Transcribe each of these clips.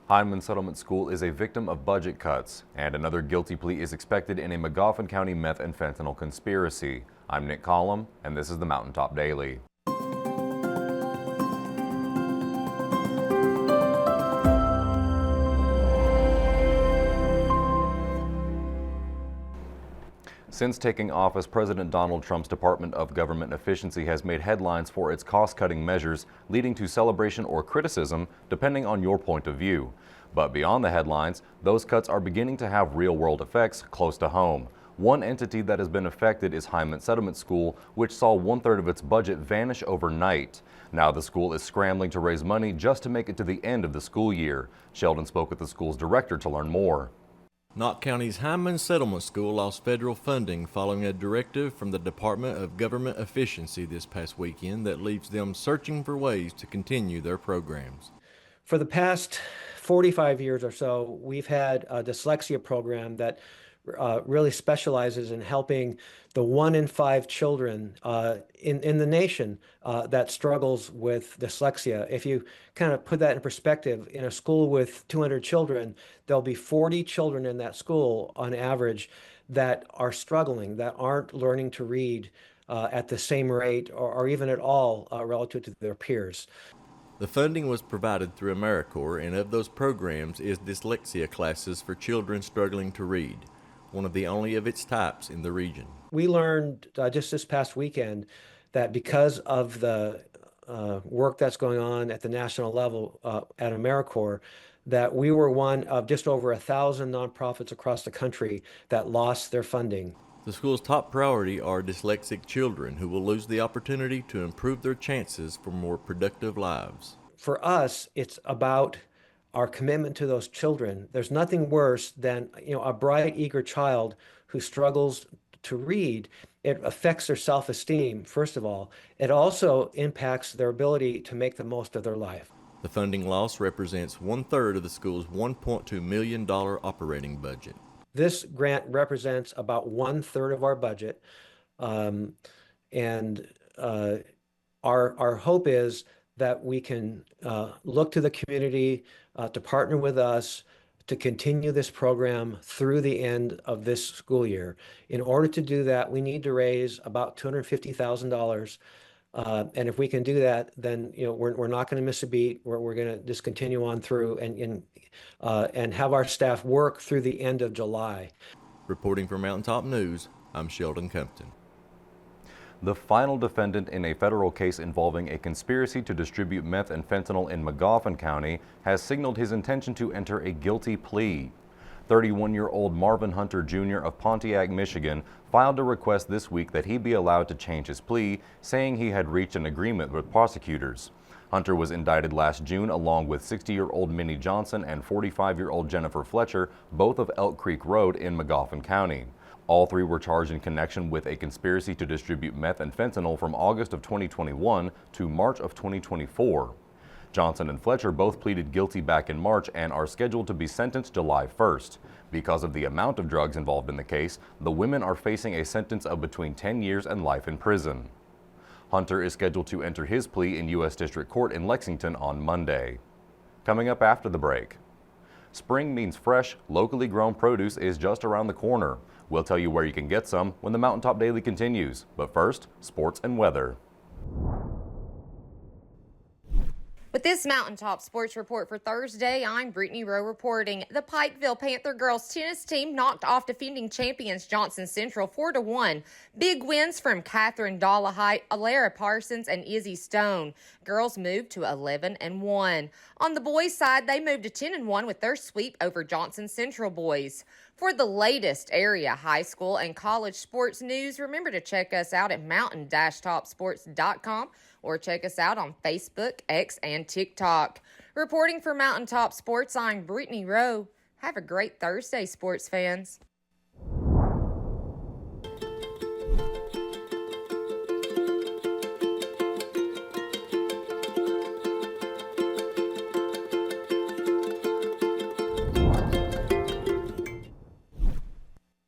Hindman Settlement School is a victim of budget cuts, and another guilty plea is expected in a Magoffin County meth and fentanyl conspiracy. I'm Nick Collum, and this is the Mountaintop Daily. Since taking office, President Donald Trump's Department of Government Efficiency has made headlines for its cost-cutting measures, leading to celebration or criticism, depending on your point of view. But beyond the headlines, those cuts are beginning to have real-world effects close to home. One entity that has been affected is Hindman Settlement School, which saw one-third of its budget vanish overnight. Now the school is scrambling to raise money just to make it to the end of the school year. Sheldon spoke with the school's director to learn more. Knott County's Hindman Settlement School lost federal funding following a directive from the Department of Government Efficiency this past weekend that leaves them searching for ways to continue their programs. For the past 45 years or so, we've had a dyslexia program that really specializes in helping the 1 in 5 children in the nation that struggles with dyslexia. If you kind of put that in perspective, in a school with 200 children, there'll be 40 children in that school on average that are struggling, that aren't learning to read at the same rate or even at all relative to their peers. The funding was provided through AmeriCorps, and of those programs is dyslexia classes for children struggling to read, one of the only of its types in the region. We learned just this past weekend that because of the work that's going on at the national level at AmeriCorps, that we were one of just over 1,000 nonprofits across the country that lost their funding. The school's top priority are dyslexic children who will lose the opportunity to improve their chances for more productive lives. For us, it's about our commitment to those children. There's nothing worse than a bright, eager child who struggles to read. It affects their self-esteem, first of all. It also impacts their ability to make the most of their life. The funding loss represents one-third of the school's $1.2 million operating budget. This grant represents about 1/3 of our budget. Our hope is that we can look to the community to partner with us to continue this program through the end of this school year. In order to do that, we need to raise about $250,000. And if we can do that, then we're not going to miss a beat. We're going to just continue on through and have our staff work through the end of July. Reporting for Mountaintop News, I'm Sheldon Compton. The final defendant in a federal case involving a conspiracy to distribute meth and fentanyl in Magoffin County has signaled his intention to enter a guilty plea. 31-year-old Marvin Hunter Jr. of Pontiac, Michigan, filed a request this week that he be allowed to change his plea, saying he had reached an agreement with prosecutors. Hunter was indicted last June along with 60-year-old Minnie Johnson and 45-year-old Jennifer Fletcher, both of Elk Creek Road in Magoffin County. All three were charged in connection with a conspiracy to distribute meth and fentanyl from August of 2021 to March of 2024. Johnson and Fletcher both pleaded guilty back in March and are scheduled to be sentenced July 1st. Because of the amount of drugs involved in the case, the women are facing a sentence of between 10 years and life in prison. Hunter is scheduled to enter his plea in U.S. District Court in Lexington on Monday. Coming up after the break. Spring means fresh, locally grown produce is just around the corner. We'll tell you where you can get some when the Mountaintop Daily continues. But first, sports and weather. With this Mountaintop Sports Report for Thursday, I'm Brittany Rowe reporting. The Pikeville Panther girls tennis team knocked off defending champions Johnson Central 4-1. Big wins from Catherine Dollahite, Alara Parsons, and Izzy Stone. Girls moved to 11-1. On the boys' side, they moved to 10-1 with their sweep over Johnson Central boys. For the latest area high school and college sports news, remember to check us out at mountain-topsports.com or check us out on Facebook, X, and TikTok. Reporting for Mountaintop Sports, I'm Brittany Rowe. Have a great Thursday, sports fans.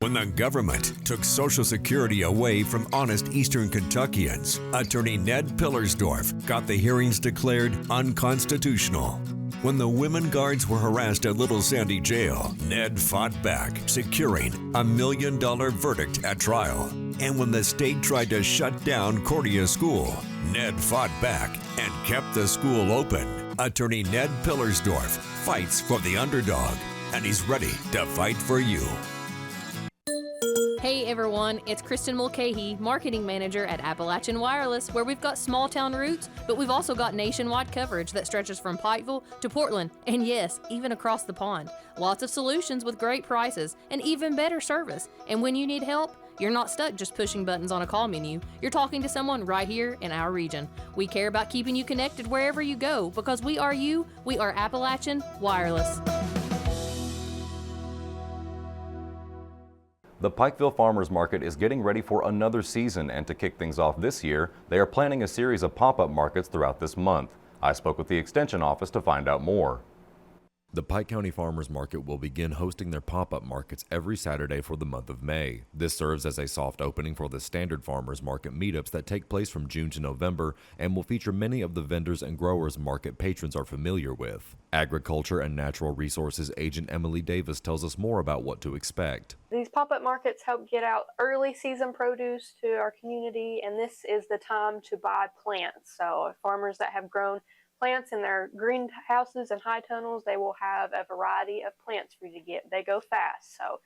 When the government took Social Security away from honest Eastern Kentuckians, Attorney Ned Pillersdorf got the hearings declared unconstitutional. When the women guards were harassed at Little Sandy Jail, Ned fought back, securing a $1 million verdict at trial. And when the state tried to shut down Cordia School, Ned fought back and kept the school open. Attorney Ned Pillersdorf fights for the underdog, and he's ready to fight for you. Hey everyone, it's Kristen Mulcahy, Marketing Manager at Appalachian Wireless, where we've got small town roots, but we've also got nationwide coverage that stretches from Pikeville to Portland, and yes, even across the pond. Lots of solutions with great prices and even better service. And when you need help, you're not stuck just pushing buttons on a call menu. You're talking to someone right here in our region. We care about keeping you connected wherever you go because we are you. We are Appalachian Wireless. The Pikeville Farmers Market is getting ready for another season, and to kick things off this year, they are planning a series of pop-up markets throughout this month. I spoke with the Extension office to find out more. The Pike County Farmers Market will begin hosting their pop-up markets every Saturday for the month of May. This serves as a soft opening for the standard farmers market meetups that take place from June to November and will feature many of the vendors and growers market patrons are familiar with. Agriculture and Natural Resources agent Emily Davis tells us more about what to expect. These pop-up markets help get out early season produce to our community, and this is the time to buy plants. So farmers that have grown plants in their greenhouses and high tunnels, they will have a variety of plants for you to get. They go fast, so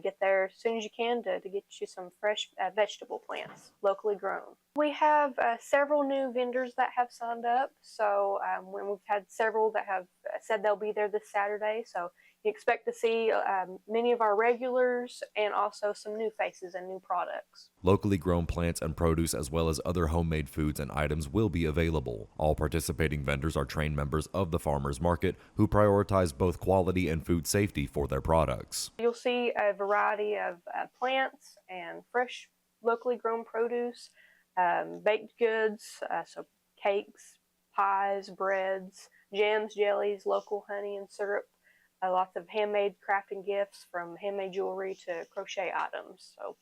get there as soon as you can to get you some fresh vegetable plants, locally grown. We have several new vendors that have signed up, so when we've had several that have said they'll be there this Saturday, so you expect to see many of our regulars and also some new faces and new products. Locally grown plants and produce as well as other homemade foods and items will be available. All participating vendors are trained members of the farmers market who prioritize both quality and food safety for their products. You'll see a variety of plants and fresh locally grown produce, baked goods, so cakes, pies, breads, jams, jellies, local honey and syrup. Lots of handmade crafting gifts, from handmade jewelry to crochet items. So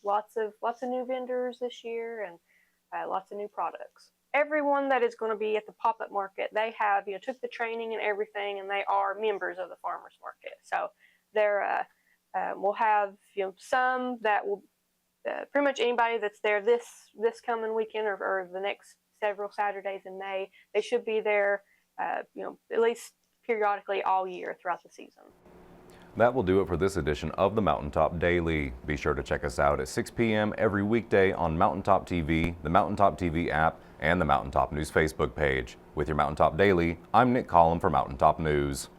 lots of new vendors this year, and lots of new products. Everyone that is going to be at the pop-up market, they have took the training and everything, and they are members of the farmers market. So they're we'll have some that will pretty much anybody that's there this coming weekend or the next several Saturdays in May. They should be there at least periodically all year throughout the season. That will do it for this edition of the Mountaintop Daily. Be sure to check us out at 6 p.m. every weekday on Mountaintop TV, the Mountaintop TV app, and the Mountaintop News Facebook page. With your Mountaintop Daily, I'm Nick Collum for Mountaintop News.